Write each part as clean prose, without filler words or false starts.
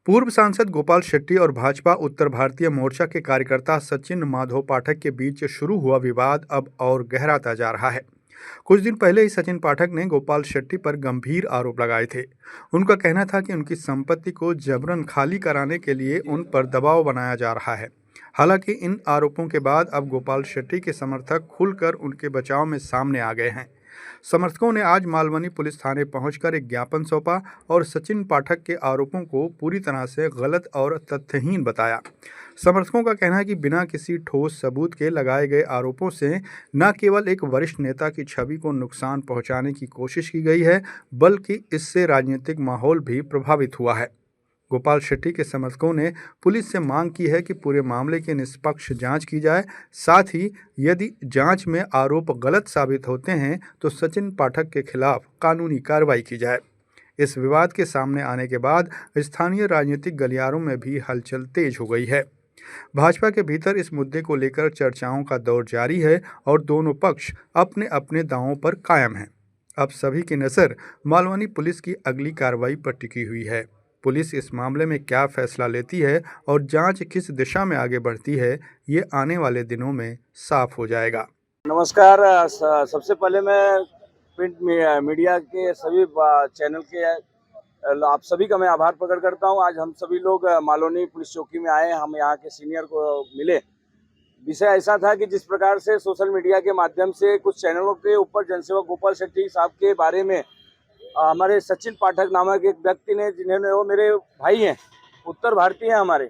पूर्व सांसद गोपाल शेट्टी और भाजपा उत्तर भारतीय मोर्चा के कार्यकर्ता सचिन माधव पाठक के बीच शुरू हुआ विवाद अब और गहराता जा रहा है। कुछ दिन पहले ही सचिन पाठक ने गोपाल शेट्टी पर गंभीर आरोप लगाए थे। उनका कहना था कि उनकी संपत्ति को जबरन खाली कराने के लिए उन पर दबाव बनाया जा रहा है। हालांकि इन आरोपों के बाद अब गोपाल शेट्टी के समर्थक खुलकर उनके बचाव में सामने आ गए हैं। समर्थकों ने आज मालवनी पुलिस थाने पहुंचकर एक ज्ञापन सौंपा और सचिन पाठक के आरोपों को पूरी तरह से गलत और तथ्यहीन बताया। समर्थकों का कहना है कि बिना किसी ठोस सबूत के लगाए गए आरोपों से न केवल एक वरिष्ठ नेता की छवि को नुकसान पहुंचाने की कोशिश की गई है, बल्कि इससे राजनीतिक माहौल भी प्रभावित हुआ है। गोपाल शेट्टी के समर्थकों ने पुलिस से मांग की है कि पूरे मामले की निष्पक्ष जांच की जाए। साथ ही यदि जांच में आरोप गलत साबित होते हैं तो सचिन पाठक के खिलाफ कानूनी कार्रवाई की जाए। इस विवाद के सामने आने के बाद स्थानीय राजनीतिक गलियारों में भी हलचल तेज हो गई है। भाजपा के भीतर इस मुद्दे को लेकर चर्चाओं का दौर जारी है और दोनों पक्ष अपने अपने दांवों पर कायम हैं। अब सभी की नज़र मालवनी पुलिस की अगली कार्रवाई पर टिकी हुई है। पुलिस इस मामले में क्या फैसला लेती है और जांच किस दिशा में आगे बढ़ती है, ये आने वाले दिनों में साफ हो जाएगा। नमस्कार। सबसे पहले मैं प्रिंट मीडिया के सभी चैनल के आप सभी का मैं आभार प्रकट करता हूं। आज हम सभी लोग मालवनी पुलिस चौकी में आए, हम यहाँ के सीनियर को मिले। विषय ऐसा था कि जिस प्रकार से सोशल मीडिया के माध्यम से कुछ चैनलों के ऊपर जनसेवक गोपाल शेट्टी साहब के बारे में हमारे सचिन पाठक नामक एक व्यक्ति ने, जिन्होंने, वो मेरे भाई हैं, उत्तर भारतीय हैं हमारे,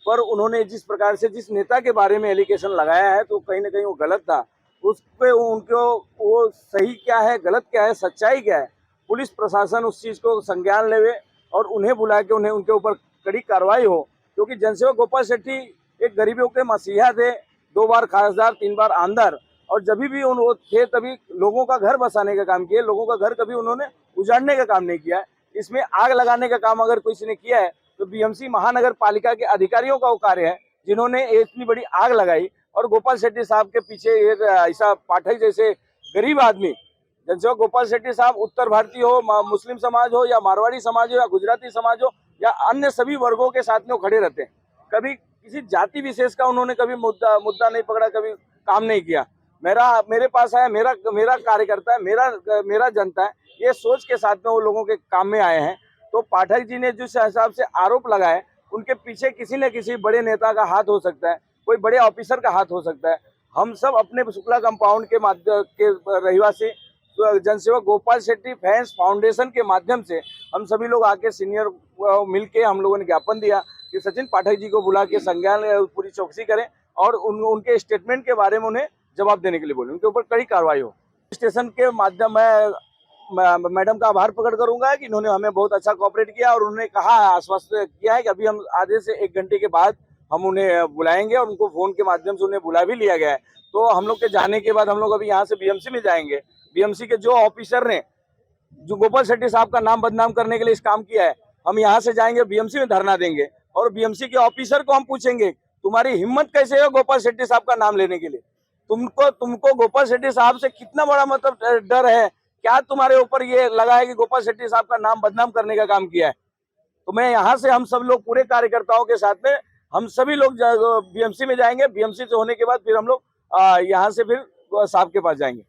पर उन्होंने जिस प्रकार से जिस नेता के बारे में एलिगेशन लगाया है तो कहीं ना कहीं वो गलत था। उस पर उनको वो सही क्या है, गलत क्या है, सच्चाई क्या है, पुलिस प्रशासन उस चीज़ को संज्ञान लेवे और उन्हें बुला के उन्हें उनके ऊपर कड़ी कार्रवाई हो। क्योंकि जनसेवक गोपाल शेट्टी एक गरीबों के मसीहा थे, 2 बार खासदार, 3 बार आमदार, और जब भी वो थे तभी लोगों का घर बसाने का काम किया। लोगों का घर कभी उन्होंने उजाड़ने का काम नहीं किया। इसमें आग लगाने का काम अगर किसी ने किया है तो बीएमसी महानगर पालिका के अधिकारियों का वो कार्य है, जिन्होंने इतनी बड़ी आग लगाई। और गोपाल शेट्टी साहब के पीछे ऐसा पाठक जैसे गरीब आदमी, जनसेवक गोपाल शेट्टी साहब उत्तर भारतीय हो, मुस्लिम समाज हो या मारवाड़ी समाज हो या गुजराती समाज हो या अन्य सभी वर्गों के साथ में वो खड़े रहते हैं। कभी किसी जाति विशेष का उन्होंने कभी मुद्दा नहीं पकड़ा, कभी काम नहीं किया। मेरे पास आया, मेरा कार्यकर्ता है, मेरा जनता है, ये सोच के साथ में वो लोगों के काम में आए हैं। तो पाठक जी ने जिस हिसाब से आरोप लगाए, उनके पीछे किसी न किसी बड़े नेता का हाथ हो सकता है, कोई बड़े ऑफिसर का हाथ हो सकता है। हम सब अपने शुक्ला कंपाउंड के माध्यम के रहवासी जनसेवक गोपाल शेट्टी फैंस फाउंडेशन के माध्यम से हम सभी लोग आके सीनियर मिलके हम लोगों ने ज्ञापन दिया कि सचिन पाठक जी को बुला के संज्ञान पूरी चौकसी करें और उनके स्टेटमेंट के बारे में उन्हें जवाब देने के लिए बोले, उनके ऊपर कड़ी कार्रवाई हो। स्टेशन के माध्यम में मैडम का आभार प्रकट करूंगा कि इन्होंने हमें बहुत अच्छा कोऑपरेट किया और उन्होंने कहा है, आश्वस्त किया है कि अभी हम आधे से 1 घंटे के बाद हम उन्हें बुलाएंगे और उनको फोन के माध्यम से उन्हें बुला भी लिया गया है। तो हम लोग के जाने के बाद हम लोग अभी यहाँ से बीएमसी में जाएंगे। बीएमसी के जो ऑफिसर ने जो गोपाल शेट्टी साहब का नाम बदनाम करने के लिए इस काम किया है, हम यहाँ से जाएंगे बीएमसी में धरना देंगे और बीएमसी के ऑफिसर को हम पूछेंगे, तुम्हारी हिम्मत कैसे है गोपाल शेट्टी साहब का नाम लेने के लिए? तुमको गोपाल शेट्टी साहब से कितना बड़ा मतलब डर है? क्या तुम्हारे ऊपर ये लगा है कि गोपाल शेट्टी साहब का नाम बदनाम करने का काम किया है? तो मैं यहाँ से हम सब लोग पूरे कार्यकर्ताओं के साथ में हम सभी लोग बीएमसी में जाएंगे। बीएमसी से होने के बाद फिर हम लोग यहाँ से फिर साहब के पास जाएंगे।